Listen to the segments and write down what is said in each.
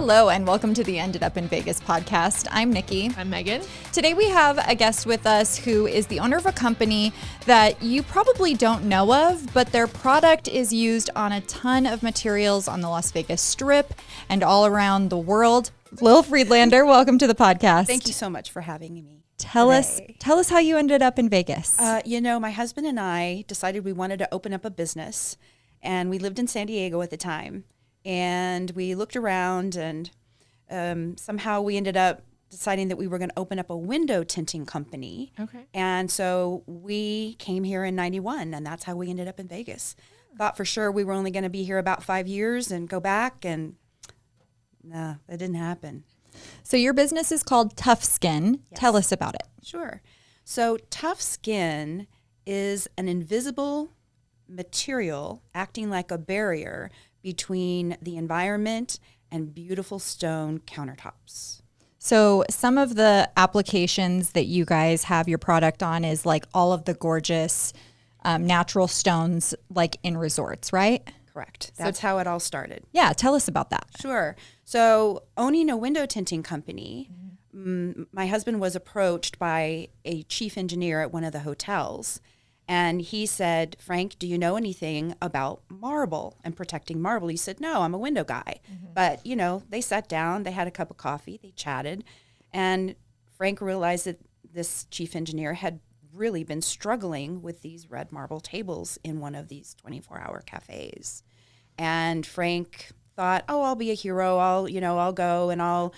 Hello and welcome to the Ended Up in Vegas podcast. I'm Nikki. I'm Megan. Today we have a guest with us who is the owner of a company that you probably don't know of, but their product is used on a ton of materials on the Las Vegas Strip and all around the world. Lelia Friedlander, welcome to the podcast. Thank you so much for having me. Tell us how you ended up in Vegas. My husband and I decided we wanted to open up a business, and we lived in San Diego at the time. And we looked around, and somehow we ended up deciding that we were going to open up a window tinting company. Okay. And so we came here in 91, and that's how we ended up in Vegas. Thought for sure we were only going to be here about 5 years and go back, and no, that didn't happen. So your business is called TuffSkin. Yes. Tell us about it. Sure. So TuffSkin is an invisible material acting like a barrier between the environment and beautiful stone countertops. So some of the applications that you guys have your product on is like all of the gorgeous natural stones like in resorts, right? Correct. That's how it all started. Yeah, tell us about that. Sure. So owning a window tinting company, my husband was approached by a chief engineer at one of the hotels. And he said, Frank, do you know anything about marble and protecting marble? He said, no, I'm a window guy. But, they sat down, they had a cup of coffee, they chatted. And Frank realized that this chief engineer had really been struggling with these red marble tables in one of these 24-hour cafes. And Frank thought, I'll be a hero. I'll go and I'll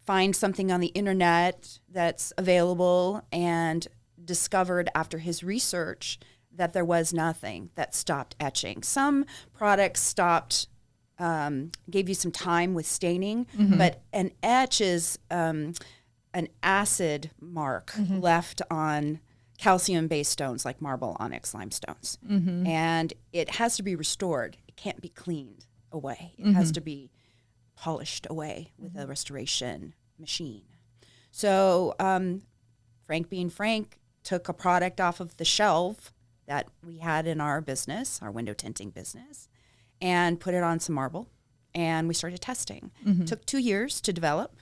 find something on the internet that's available, and discovered after his research that there was nothing that stopped etching. Some products stopped, gave you some time with staining, but an etch is an acid mark left on calcium-based stones like marble, onyx, limestones. And it has to be restored. It can't be cleaned away. It has to be polished away with a restoration machine. So Frank being Frank, took a product off of the shelf that we had in our business, our window tinting business, and put it on some marble, and we started testing. Took 2 years to develop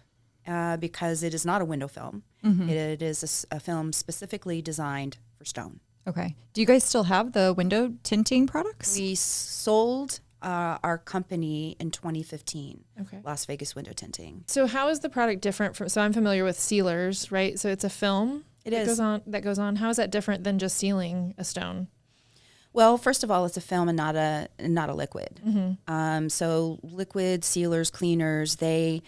because it is not a window film. It is a film specifically designed for stone. Okay. Do you guys still have the window tinting products? We sold our company in 2015, Okay. Las Vegas Window Tinting. So how is the product different from, so I'm familiar with sealers, right? So it's a film that goes on. How is that different than just sealing a stone? Well, first of all, it's a film and not a liquid. So liquid sealers, cleaners, they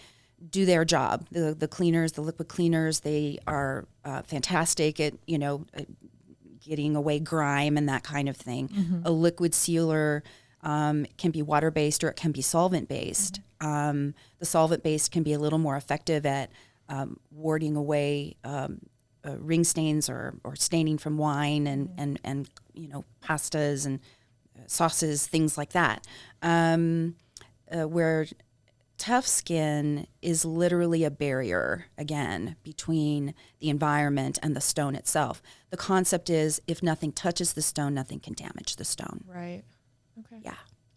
do their job. The cleaners, the liquid cleaners, they are fantastic at, getting away grime and that kind of thing. A liquid sealer can be water-based or it can be solvent-based. The solvent-based can be a little more effective at warding away ring stains or staining from wine and pastas and sauces, things like that. Where TuffSkin is literally a barrier, again, between the environment and the stone itself. The concept is if nothing touches the stone, nothing can damage the stone. Right. Okay. Yeah.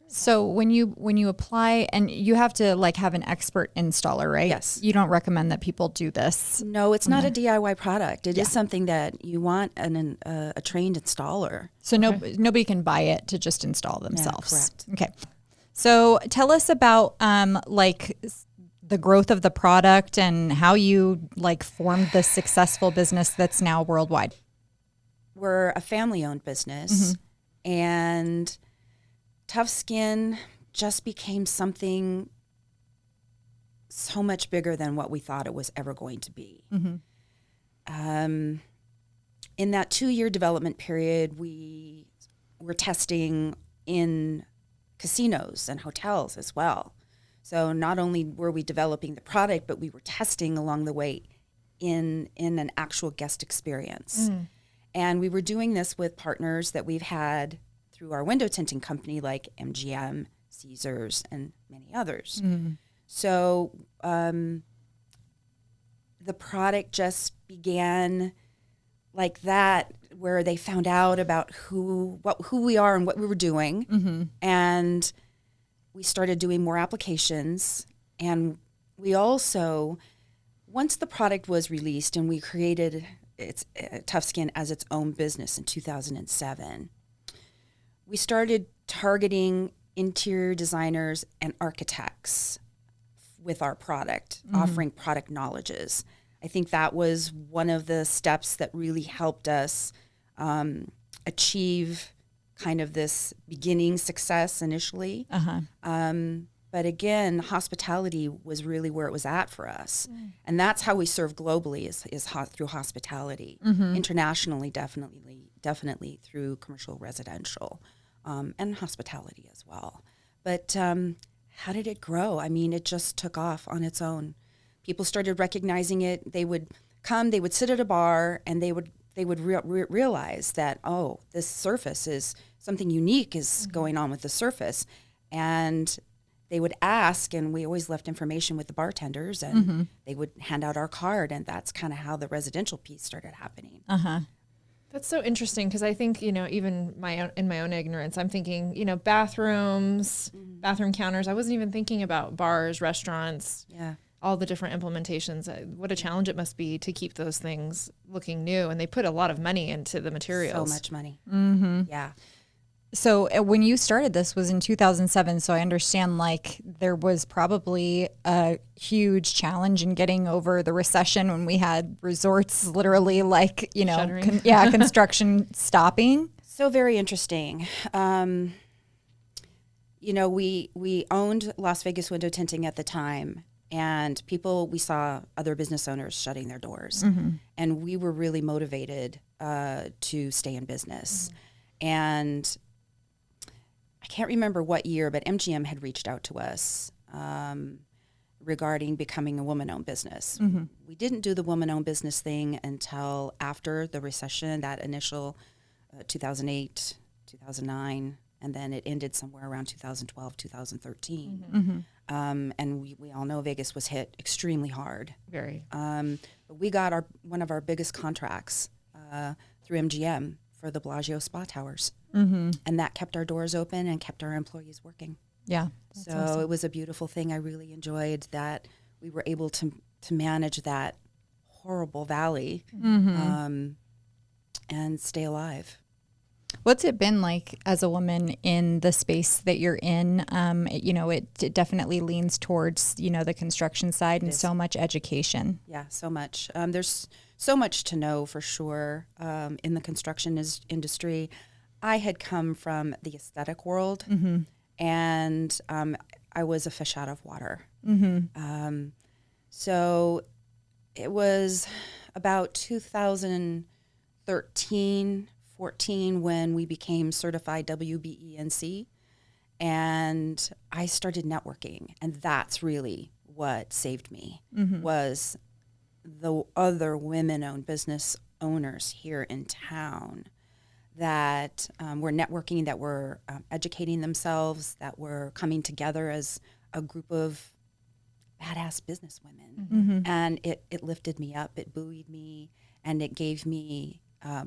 So when you apply, and you have to have an expert installer, right? Yes. You don't recommend that people do this. No, it's not a DIY product. It is something that you want a trained installer. So nobody can buy it to just install themselves. Yeah, correct. Okay. So tell us about the growth of the product and how you formed this successful business that's now worldwide. We're a family-owned business, and TuffSkin just became something so much bigger than what we thought it was ever going to be. In that 2-year development period, we were testing in casinos and hotels as well. So not only were we developing the product, but we were testing along the way in an actual guest experience. And we were doing this with partners that we've had through our window tinting company like MGM, Caesars, and many others. So the product just began like that, where they found out about who we are and what we were doing. And we started doing more applications, and we also, once the product was released and we created TuffSkin as its own business in 2007, we started targeting interior designers and architects with our product, offering product knowledges. I think that was one of the steps that really helped us achieve kind of this beginning success initially. But again, hospitality was really where it was at for us. And that's how we serve globally is through hospitality. Internationally, definitely through commercial residential and hospitality as well. But how did it grow? I mean, it just took off on its own. People started recognizing it. They would come, they would sit at a bar, and they would realize that, oh, this surface is something unique is going on with the surface. And they would ask, and we always left information with the bartenders, and they would hand out our card, and that's kind of how the residential piece started happening. That's so interesting because I think, even in my own ignorance, I'm thinking, bathrooms, bathroom counters. I wasn't even thinking about bars, restaurants, all the different implementations. What a challenge it must be to keep those things looking new. And they put a lot of money into the materials. So much money. Yeah. So when you started this was in 2007. So I understand there was probably a huge challenge in getting over the recession when we had resorts literally construction stopping. So very interesting. We owned Las Vegas Window Tinting at the time, and we saw other business owners shutting their doors, and we were really motivated to stay in business. And I can't remember what year, but MGM had reached out to us regarding becoming a woman-owned business. We didn't do the woman-owned business thing until after the recession, that initial 2008, 2009, and then it ended somewhere around 2012, 2013. And we all know Vegas was hit extremely hard. Very. But we got one of our biggest contracts through MGM for the Bellagio spa towers. And that kept our doors open and kept our employees working. Yeah. So awesome. It was a beautiful thing. I really enjoyed that we were able to manage that horrible valley and stay alive. What's it been like as a woman in the space that you're in? It definitely leans towards, the construction side and so much education. Yeah, so much. There's so much to know for sure in the construction industry. I had come from the aesthetic world, and I was a fish out of water. So it was about 2013, 14 when we became certified WBENC, and I started networking, and that's really what saved me was the other women-owned business owners here in town that were networking, that were educating themselves, that were coming together as a group of badass business women. And it lifted me up, it buoyed me, and it gave me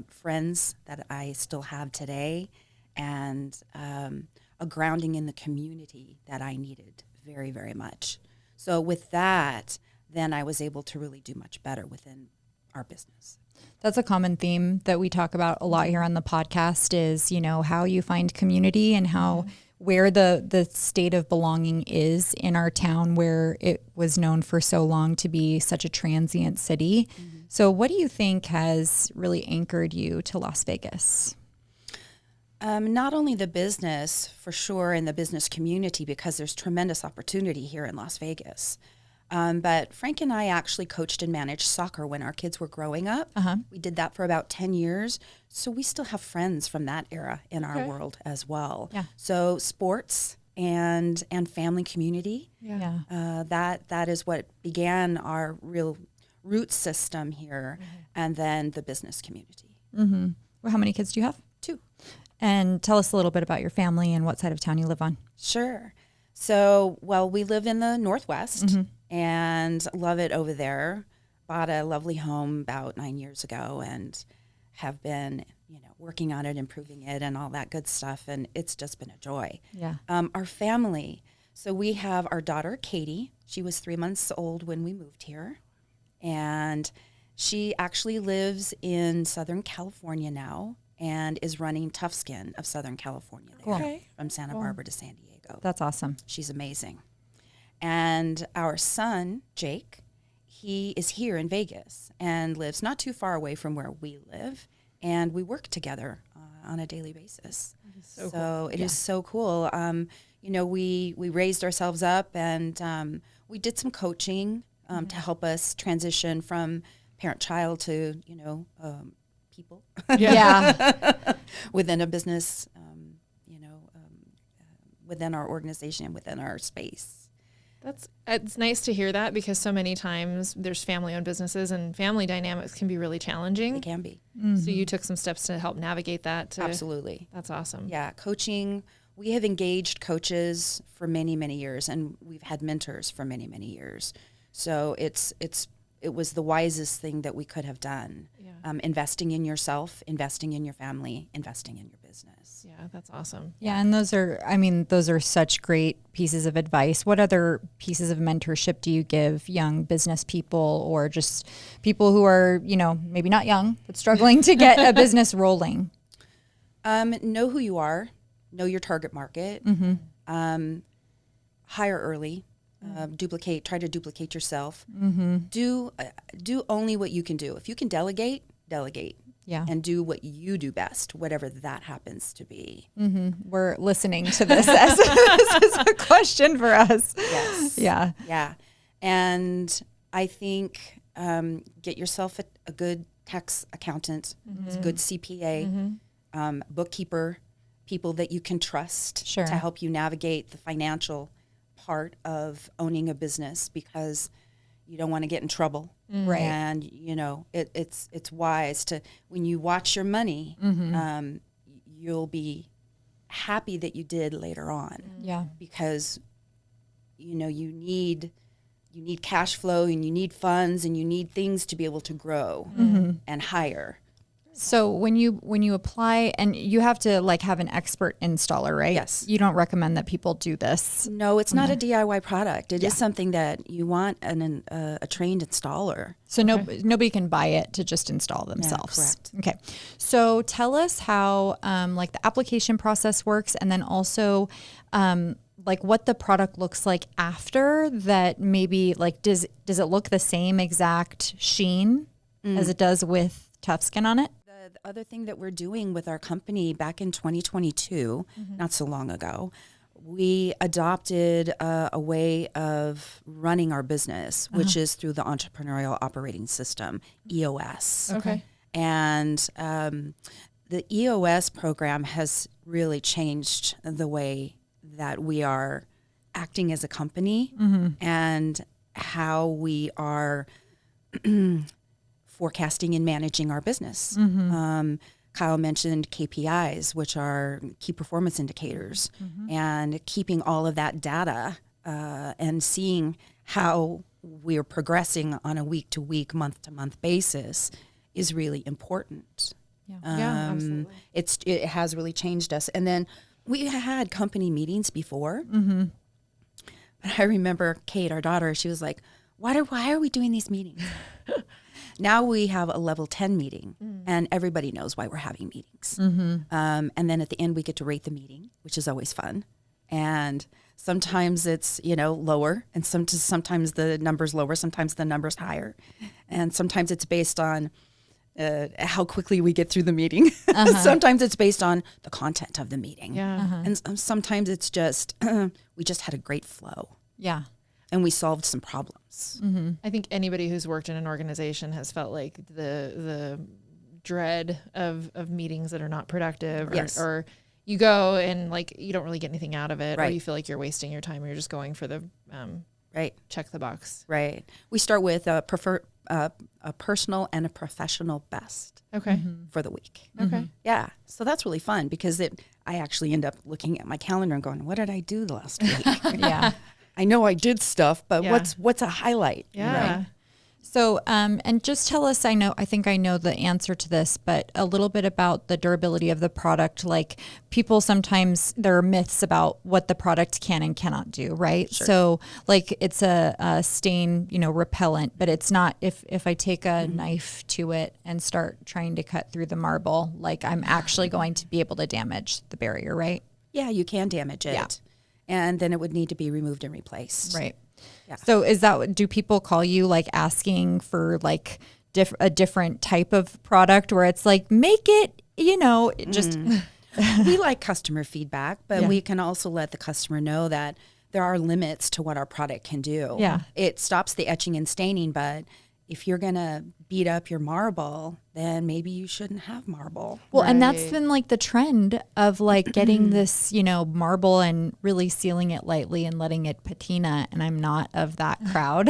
friends that I still have today, and a grounding in the community that I needed very, very much. So with that, then I was able to really do much better within our business. That's a common theme that we talk about a lot here on the podcast is, how you find community and how where the state of belonging is in our town where it was known for so long to be such a transient city. So what do you think has really anchored you to Las Vegas? Not only the business, for sure, and the business community, because there's tremendous opportunity here in Las Vegas. But Frank and I actually coached and managed soccer when our kids were growing up. We did that for about 10 years. So we still have friends from that era in our world as well. So sports and family community, that is what began our real root system here, and then the business community. Well, how many kids do you have? 2. And tell us a little bit about your family and what side of town you live on. Sure. So, we live in the Northwest and love it over there. Bought a lovely home about 9 years ago and have been, working on it, improving it, and all that good stuff. And it's just been a joy. Yeah. Our family. So we have our daughter, Katie. She was 3 months old when we moved here. And she actually lives in Southern California now and is running TuffSkin of Southern California there, Cool. from Santa Barbara to San Diego. That's awesome. She's amazing. And our son, Jake, he is here in Vegas and lives not too far away from where we live. And we work together on a daily basis. So So it is so cool. We raised ourselves up and we did some coaching to help us transition from parent-child to, people Yeah. within a business, within our organization and within our space. It's nice to hear that, because so many times there's family-owned businesses and family dynamics can be really challenging. It can be. So you took some steps to help navigate that. Absolutely. That's awesome. Yeah, coaching. We have engaged coaches for many, many years, and we've had mentors for many, many years. So it was the wisest thing that we could have done. Yeah. Investing in yourself, investing in your family, investing in your business. Yeah, that's awesome. Yeah, and those are such great pieces of advice. What other pieces of mentorship do you give young business people, or just people who are, maybe not young, but struggling to get a business rolling? Know who you are, know your target market, hire early, try to duplicate yourself. Do only what you can do. If you can delegate. Yeah. And do what you do best, whatever that happens to be. We're listening to this as this is a question for us. Yes. Yeah. Yeah. And I think get yourself a good tax accountant, a good CPA, bookkeeper, people that you can trust Sure. to help you navigate the financial part of owning a business, because you don't want to get in trouble. Right. And, it's wise to, when you watch your money, you'll be happy that you did later on. Yeah. Because, you need cash flow, and you need funds, and you need things to be able to grow and hire. So when you apply, and you have to have an expert installer, right? Yes. You don't recommend that people do this. No, it's not a DIY product. It is something that you want a trained installer. So nobody can buy it to just install themselves. correct. Okay. So tell us how the application process works, and then also what the product looks like after that. Maybe does it look the same exact sheen as it does with TuffSkin on it? The other thing that we're doing with our company back in 2022, not so long ago, we adopted a way of running our business, which is through the Entrepreneurial Operating System, EOS. Okay. And the EOS program has really changed the way that we are acting as a company and how we are forecasting and managing our business. Kyle mentioned KPIs, which are key performance indicators, and keeping all of that data and seeing how we're progressing on a week-to-week, month-to-month basis is really important. Yeah. Absolutely. It has really changed us. And then we had company meetings before. But I remember Kate, our daughter, she was like, why are we doing these meetings? Now we have a level 10 meeting, and everybody knows why we're having meetings. And then at the end, we get to rate the meeting, which is always fun. And sometimes it's, lower, and sometimes the number's lower, sometimes the number's higher. And sometimes it's based on how quickly we get through the meeting. Sometimes it's based on the content of the meeting. Yeah. And sometimes it's just, we just had a great flow. Yeah. And we solved some problems. I think anybody who's worked in an organization has felt like the dread of meetings that are not productive, or you go and you don't really get anything out of it, or you feel like you're wasting your time, or you're just going for the check the box. Right. We start with a personal and a professional best. Okay. For the week. Okay. Yeah. So that's really fun, because I actually end up looking at my calendar and going, what did I do the last week? Yeah. I know I did stuff, but what's a highlight? Yeah. Right? So, and just tell us, I think I know the answer to this, but a little bit about the durability of the product. Like people sometimes, there are myths about what the product can and cannot do, right? Sure. So like it's a stain, repellent, but it's not, if I take a knife to it and start trying to cut through the marble, like I'm actually going to be able to damage the barrier, right? Yeah, you can damage it. Yeah. And then it would need to be removed and replaced. Right. Yeah. So do people call you like asking for like a different type of product where it's like, make it, just. We like customer feedback, but we can also let the customer know that there are limits to what our product can do. Yeah. It stops the etching and staining, but if you're going to beat up your marble, then maybe you shouldn't have marble. Well, and that's been like the trend of like getting this, marble and really sealing it lightly and letting it patina. And I'm not of that crowd.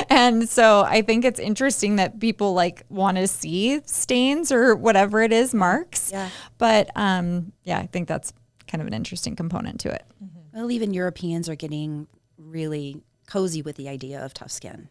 And so I think it's interesting that people like want to see stains or whatever it is, marks. Yeah. But I think that's kind of an interesting component to it. Well, even Europeans are getting really cozy with the idea of TuffSkin.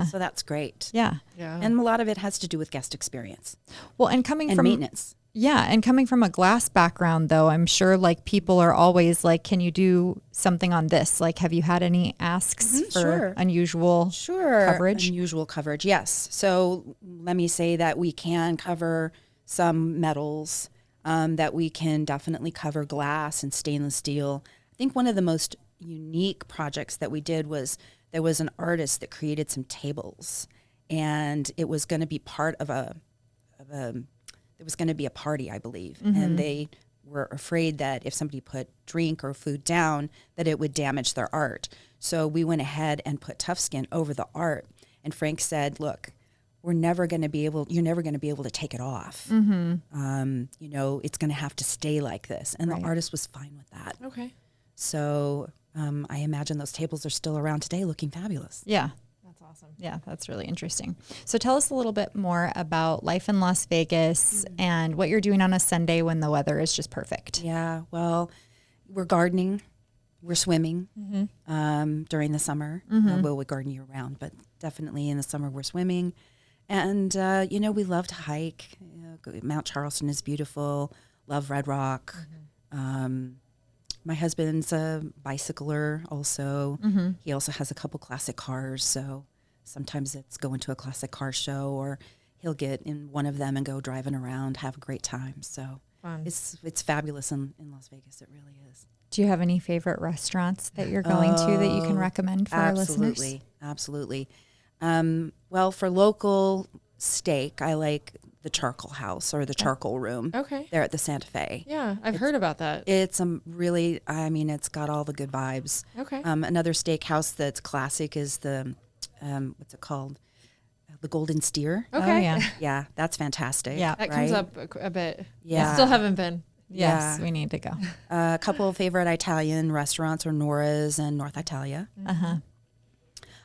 So that's great. Yeah. And a lot of it has to do with guest experience. Well, and coming and from maintenance. Yeah. And coming from a glass background, though, I'm sure like people are always like, can you do something on this? Like, have you had any asks for unusual coverage? Unusual coverage, yes. So let me say that we can cover some metals, that we can definitely cover glass and stainless steel. I think one of the most unique projects that we did was there was an artist that created some tables, and it was going to be part of it was going to be a party, I believe. And they were afraid that if somebody put drink or food down, that it would damage their art. So we went ahead and put TuffSkin over the art. And Frank said, look, you're never going to be able to take it off. It's going to have to stay like this. And the artist was fine with that. Okay. So I imagine those tables are still around today looking fabulous. Yeah. That's awesome. Yeah, that's really interesting. So tell us a little bit more about life in Las Vegas and what you're doing on a Sunday when the weather is just perfect. Yeah, well, we're gardening. We're swimming during the summer. Well, we garden year round, but definitely in the summer we're swimming. And, we love to hike. Mount Charleston is beautiful. Love Red Rock. My husband's a bicycler also. He also has a couple classic cars. So sometimes it's going to a classic car show, or he'll get in one of them and go driving around, have a great time. So it's fabulous in Las Vegas. It really is. Do you have any favorite restaurants that you're going to that you can recommend for our listeners? Absolutely. Well, for local steak, I like the Charcoal House or the Charcoal Room. Okay. There at the Santa Fe. Yeah, I've heard about that. It's it's got all the good vibes. Okay. Another steakhouse that's classic is the, what's it called? The Golden Steer. Okay. Oh, yeah. Yeah, that's fantastic. Yeah. That comes up a bit. Yeah. I still haven't been. Yes, we need to go. A couple of favorite Italian restaurants are Nora's and North Italia.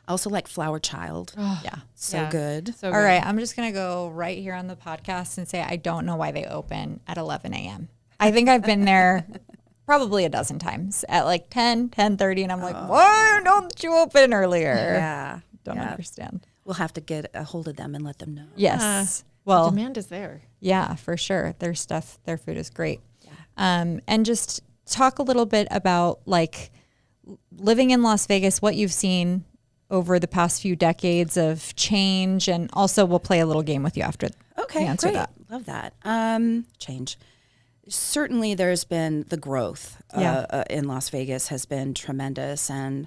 I also like Flower Child. Oh, yeah. So good. So All right. I'm just going to go right here on the podcast and say I don't know why they open at 11 a.m. I think I've been there probably a dozen times at like 10:30, and I'm like, why don't you open earlier? Yeah. Don't understand. We'll have to get a hold of them and let them know. Yes. Well, demand is there. Yeah, for sure. Their food is great. Yeah. And just talk a little bit about like living in Las Vegas, what you've seen over the past few decades of change, and also we'll play a little game with you after Okay, you answer great. that. Love that. Change. Certainly there's been the growth in Las Vegas has been tremendous. And,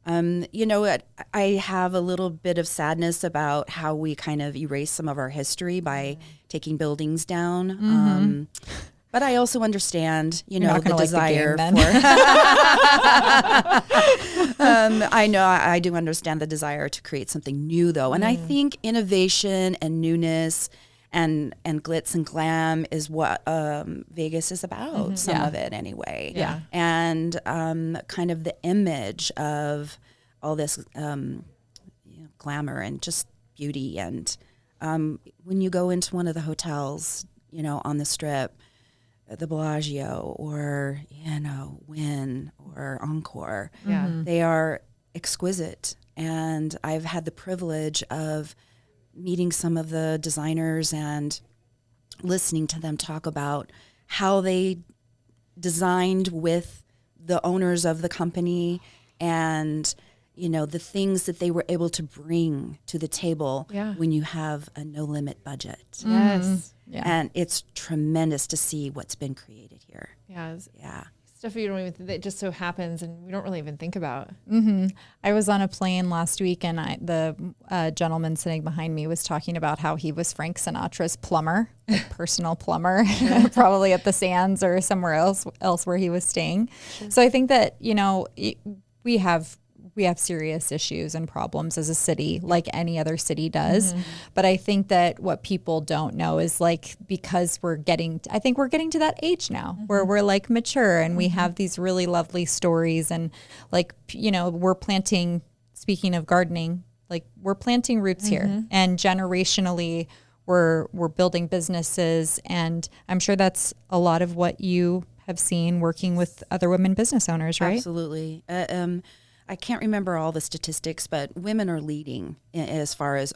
I have a little bit of sadness about how we kind of erase some of our history by taking buildings down. But I also understand, the desire I do understand the desire to create something new, though. And I think innovation and newness and glitz and glam is what Vegas is about, some of it anyway. Yeah. And kind of the image of all this glamour and just beauty. And when you go into one of the hotels, on the Strip, the Bellagio or, Wynn or Encore, they are exquisite. And I've had the privilege of meeting some of the designers and listening to them talk about how they designed with the owners of the company and, you know, the things that they were able to bring to the table when you have a no limit budget. Yes. Yeah. And it's tremendous to see what's been created here. Yeah. Stuff you don't even, that just so happens and we don't really even think about. I was on a plane last week and the gentleman sitting behind me was talking about how he was Frank Sinatra's plumber, like personal plumber, probably at the Sands or somewhere else where he was staying. So I think that, you know, we have serious issues and problems as a city, like any other city does. But I think that what people don't know is, like, because I think we're getting to that age now where we're like mature and we have these really lovely stories and, like, you know, we're planting, speaking of gardening, like we're planting roots here, and generationally we're building businesses. And I'm sure that's a lot of what you have seen working with other women business owners, right? Absolutely. I can't remember all the statistics, but women are leading as far as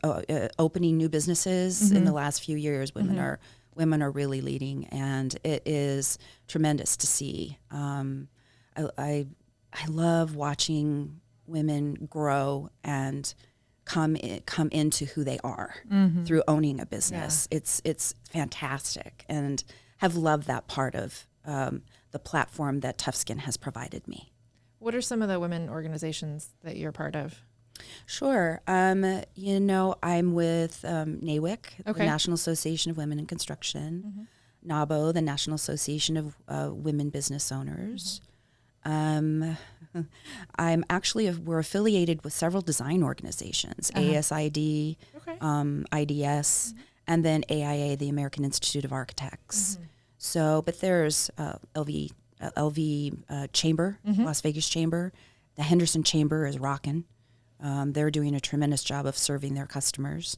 opening new businesses in the last few years. Women are really leading, and it is tremendous to see. I love watching women grow and come into who they are through owning a business. It's fantastic, and have loved that part of the platform that TuffSkin has provided me. What are some of the women organizations that you're part of? Sure. You know, I'm with NAWIC, the National Association of Women in Construction, NABO, the National Association of Women Business Owners. I'm actually, we're affiliated with several design organizations, ASID, IDS, and then AIA, the American Institute of Architects. So, but there's LV Chamber, Las Vegas Chamber. The Henderson Chamber is rocking. They're doing a tremendous job of serving their customers.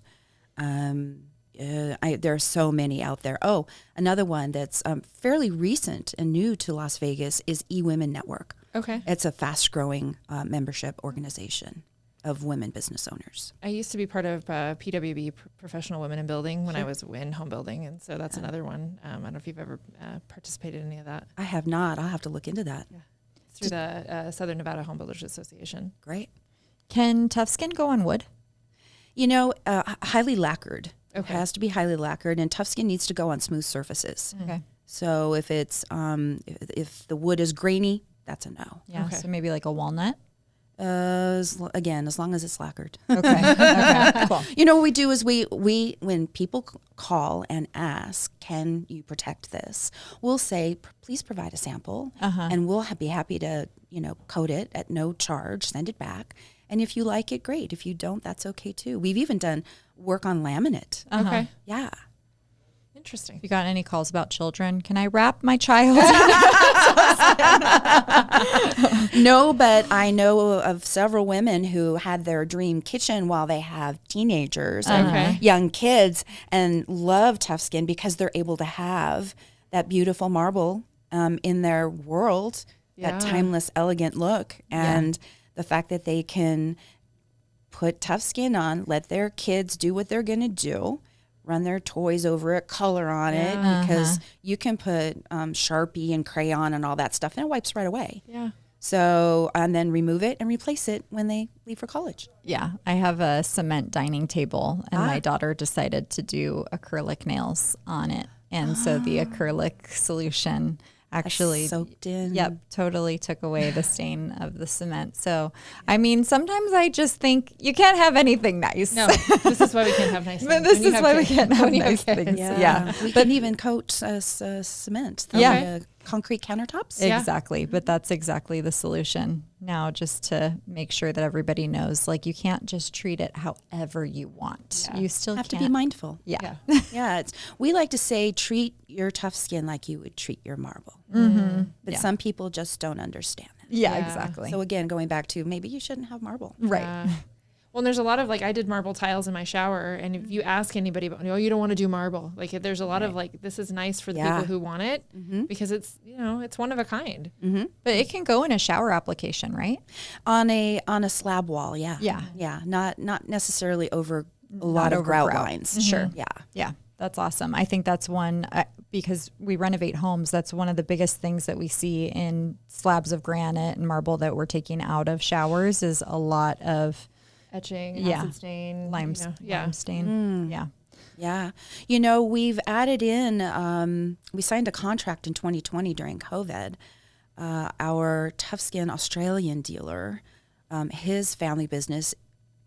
There are so many out there. Oh, another one that's fairly recent and new to Las Vegas is eWomen Network. Okay. It's a fast-growing membership organization of women business owners. I used to be part of PWB, Professional Women in Building, when I was in home building, and so that's another one. I don't know if you've ever participated in any of that. I have not. I'll have to look into that. Yeah. It's through the Southern Nevada Home Builders Association. Great. Can TuffSkin go on wood? You know, highly lacquered. Okay. It has to be highly lacquered, and TuffSkin needs to go on smooth surfaces. Okay. So if it's if the wood is grainy, that's a no. Yeah. So maybe like a walnut. Again, as long as it's lacquered. Okay. Cool. You know what we do is we when people call and ask, can you protect this? We'll say, please provide a sample, and we'll be happy to, you know, coat it at no charge, send it back. And if you like it, great. If you don't, that's okay too. We've even done work on laminate. Okay. Yeah. Interesting. You got any calls about children? Can I wrap my child? No, but I know of several women who had their dream kitchen while they have teenagers and young kids, and love TuffSkin because they're able to have that beautiful marble in their world, that timeless, elegant look. And the fact that they can put TuffSkin on, let their kids do what they're going to do, run their toys over it, color on it, because you can put Sharpie and crayon and all that stuff, and it wipes right away. Yeah. So, and then remove it and replace it when they leave for college. Yeah. I have a cement dining table, and my daughter decided to do acrylic nails on it. And so the acrylic solution actually soaked in. Yep, totally took away the stain of the cement. So, I mean, sometimes I just think you can't have anything nice. No, this is why we can't have nice things. But this is why we can't have nice things. Yeah. We can even coat cement. Concrete countertops. Exactly. But that's exactly the solution now, just to make sure that everybody knows, like, you can't just treat it however you want. You still have to be mindful. Yeah. We like to say, treat your TuffSkin like you would treat your marble. But some people just don't understand that. Yeah, exactly. So again, going back to maybe you shouldn't have marble. Right. Well, and there's a lot of like, I did marble tiles in my shower, and if you ask anybody about, you don't want to do marble. Like there's a lot of like, this is nice for the people who want it because it's, it's one of a kind. But it can go in a shower application, right? On a slab wall, yeah. Yeah. Yeah, not necessarily over a lot of grout lines. Sure. Yeah. Yeah, that's awesome. I think that's one, because we renovate homes, that's one of the biggest things that we see in slabs of granite and marble that we're taking out of showers is a lot of etching, acid stain, lime stain. Yeah. Yeah. We've added in, we signed a contract in 2020 during COVID. Our TuffSkin Australian dealer, his family business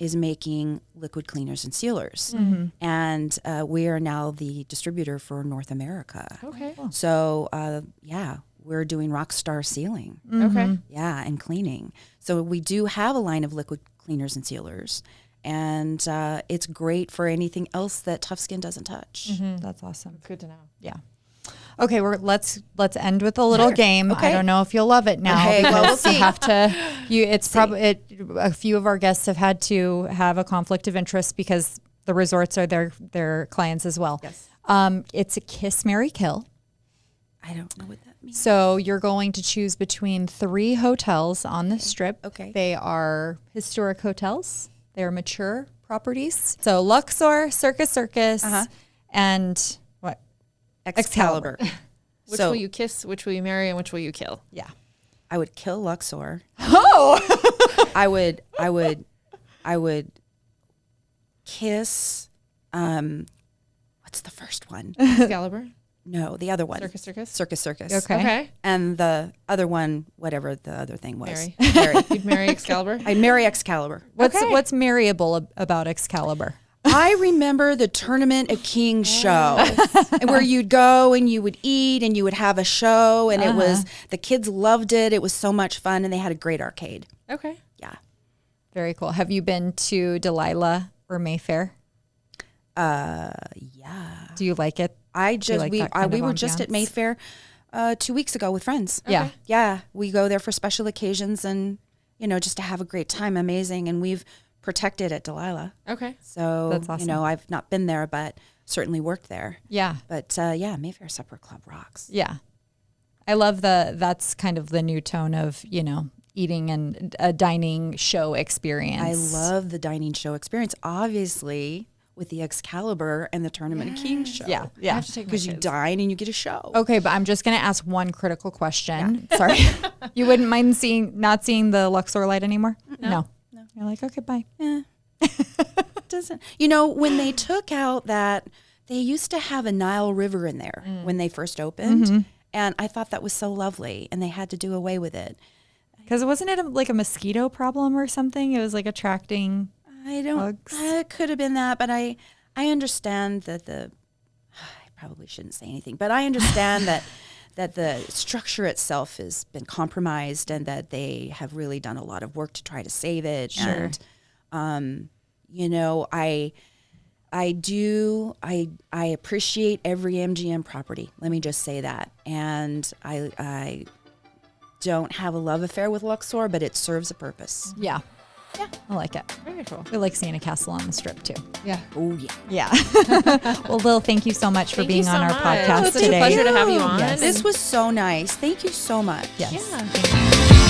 is making liquid cleaners and sealers. And we are now the distributor for North America. Okay. So, we're doing Rockstar sealing. Okay. Yeah, and cleaning. So we do have a line of liquid cleaners and sealers. And it's great for anything else that TuffSkin doesn't touch. That's awesome. It's good to know. Yeah. Okay, let's end with a little game. Okay. I don't know if you'll love it now Okay, well, because we'll you see. have to. It's probably a few of our guests have had to have a conflict of interest because the resorts are their clients as well. Yes. It's a kiss, marry, kill. I don't know what that means. So you're going to choose between 3 hotels on the strip. Okay. They are historic hotels. They are mature properties. So Luxor, Circus, and what? Excalibur. Which will you kiss, which will you marry, and which will you kill? Yeah. I would kill Luxor. Oh. I would kiss what's the first one? Excalibur? No, the other one. Circus? Circus. Okay. And the other one, whatever the other thing was. Mary. You'd marry Excalibur? I'd marry Excalibur. What's marryable about Excalibur? I remember the Tournament of Kings show, and where you'd go and you would eat and you would have a show, and it was, the kids loved it. It was so much fun, and they had a great arcade. Okay. Yeah. Very cool. Have you been to Delilah or Mayfair? Yeah. Do you like it? We were just at Mayfair 2 weeks ago with friends. Yeah. Yeah. We go there for special occasions and, just to have a great time. Amazing. And we've protected at Delilah. Okay. So, That's awesome. I've not been there, but certainly worked there. Yeah. But Mayfair Supper Club rocks. Yeah. I love that's kind of the new tone of, eating and a dining show experience. I love the dining show experience, obviously, with the Excalibur and the Tournament of Kings show. Yeah. I have to take my Because you kids. dine and you get a show. Okay, but I'm just going to ask one critical question. Sorry. You wouldn't mind not seeing the Luxor light anymore? No. You're like, okay, bye. Doesn't. When they took out that, they used to have a Nile River in there when they first opened. And I thought that was so lovely, and they had to do away with it. Because wasn't it like a mosquito problem or something? It was like attracting bugs. It could have been that, but I understand that I probably shouldn't say anything, but I understand that the structure itself has been compromised and that they have really done a lot of work to try to save it. Sure. And, I appreciate every MGM property. Let me just say that. And I don't have a love affair with Luxor, but it serves a purpose. Yeah. Yeah. I like it. Very cool. We like seeing a castle on the strip too. Yeah. Oh, yeah. Yeah. Well, Lil, thank you so much for Thank being you on so our much. podcast It's such today. a pleasure to have you on. Yes. This was so nice. Thank you so much. Yes. Yeah.